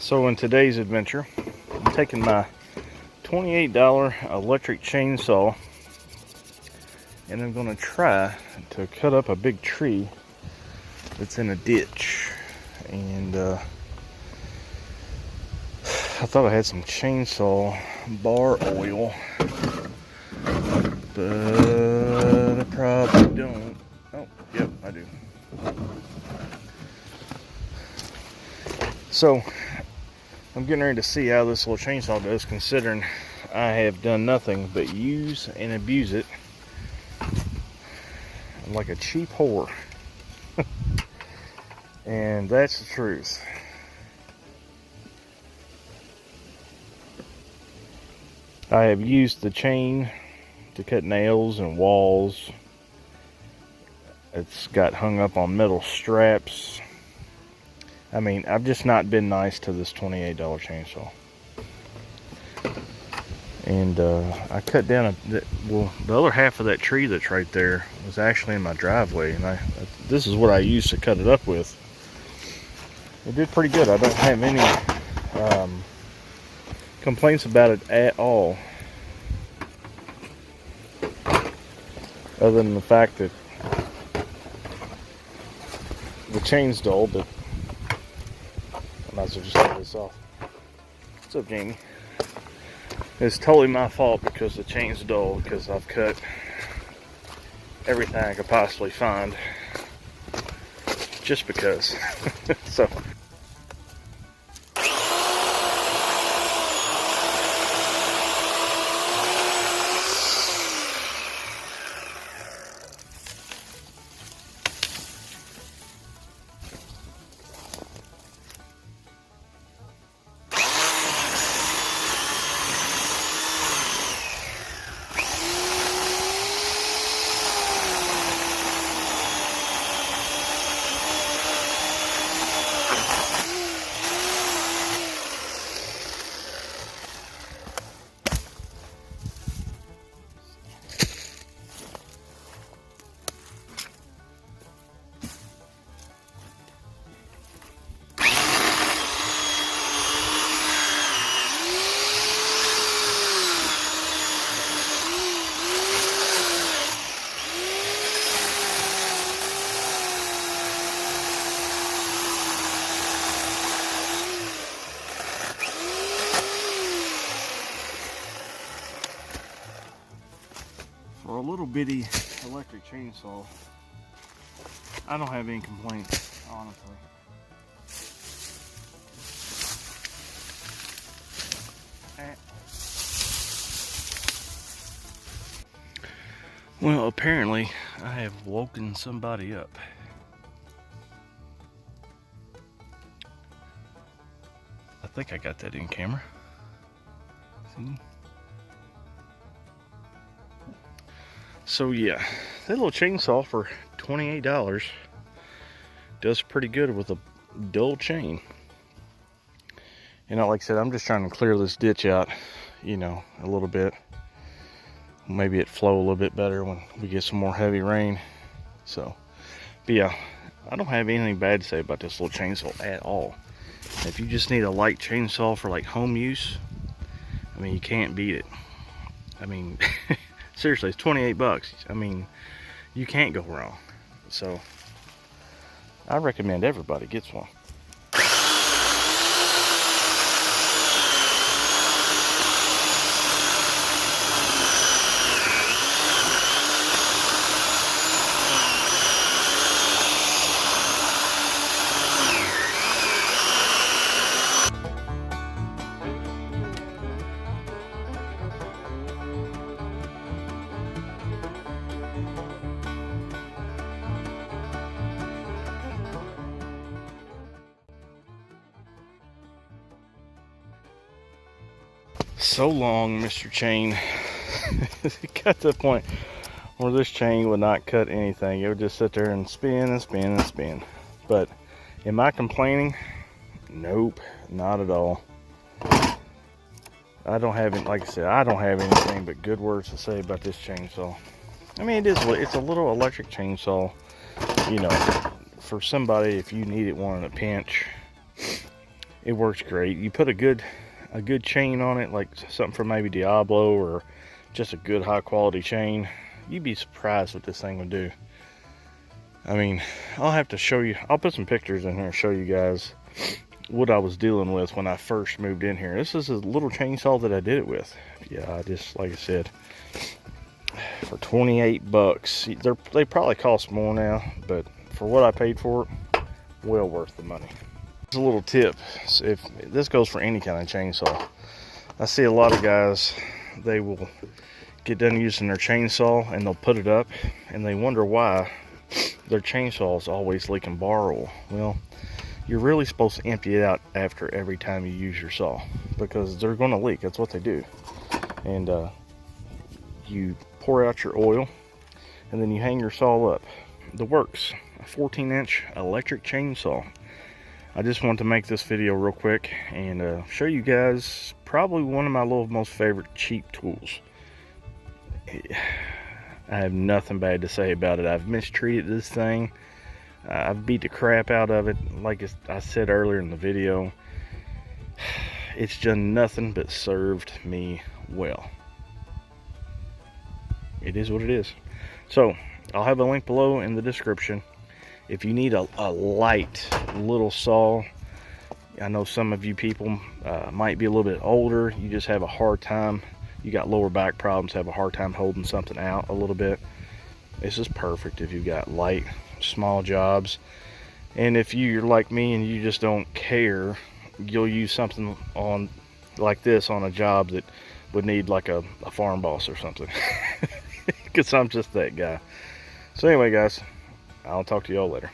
So in today's adventure, I'm taking my $28 electric chainsaw and I'm going to try to cut up a big tree that's in a ditch. And I thought I had some chainsaw bar oil, but I probably don't. Oh, yep, I do. So I'm getting ready to see how this little chainsaw does, considering I have done nothing but use and abuse it. I'm like a cheap whore. And that's the truth. I have used the chain to cut nails and walls. It's got hung up on metal straps. I mean, I've just not been nice to this $28 chainsaw. And I cut down the other half of that tree that's right there was actually in my driveway, and this is what I used to cut it up with. It did pretty good. I don't have any complaints about it at all, other than the fact that the chain's dull, but I might as well just take this off. What's up, Jamie? It's totally my fault because the chain's dull, because I've cut everything I could possibly find just because. So for a little bitty electric chainsaw, I don't have any complaints, honestly. Well, apparently I have woken somebody up. I think I got that in camera. See? So yeah, that little chainsaw for $28 does pretty good with a dull chain. And like I said, I'm just trying to clear this ditch out, you know, a little bit. Maybe it flow a little bit better when we get some more heavy rain. So, but yeah, I don't have anything bad to say about this little chainsaw at all. If you just need a light chainsaw for like home use, I mean, you can't beat it. I mean, seriously, it's 28 bucks. I mean, you can't go wrong. So, I recommend everybody gets one. So long, Mr. Chain. It got to the point where this chain would not cut anything. It would just sit there and spin and spin and spin. But am I complaining? Nope, not at all. I don't have, like I said, I don't have anything but good words to say about this chainsaw. I mean, it's a little electric chainsaw, you know, for somebody if you needed one in a pinch. it works great. You put a good chain on it, like something from maybe Diablo or just a good high quality chain, you'd be surprised what this thing would do. I mean, I'll have to show you, I'll put some pictures in here and show you guys what I was dealing with when I first moved in here. This is a little chainsaw that I did it with. Yeah, I just, like I said, for 28 bucks. They probably cost more now, but for what I paid for it, well worth the money. Here's a little tip. If this goes for any kind of chainsaw, I see a lot of guys, they will get done using their chainsaw and they'll put it up and they wonder why their chainsaw is always leaking bar oil. Well, you're really supposed to empty it out after every time you use your saw, because they're going to leak. That's what they do. And you pour out your oil and then you hang your saw up. The Worx, a 14-inch electric chainsaw. I just wanted to make this video real quick and show you guys probably one of my most favorite cheap tools. I have nothing bad to say about it. I've mistreated this thing. I've beat the crap out of it. Like I said earlier in the video, it's done nothing but served me well. It is what it is. So I'll have a link below in the description. If you need a light little saw, I know some of you people might be a little bit older, you just have a hard time, you got lower back problems, have a hard time holding something out a little bit. This is perfect if you've got light, small jobs. And if you're like me and you just don't care, you'll use something on like this on a job that would need like a farm boss or something. Because I'm just that guy. So anyway, guys, I'll talk to y'all later.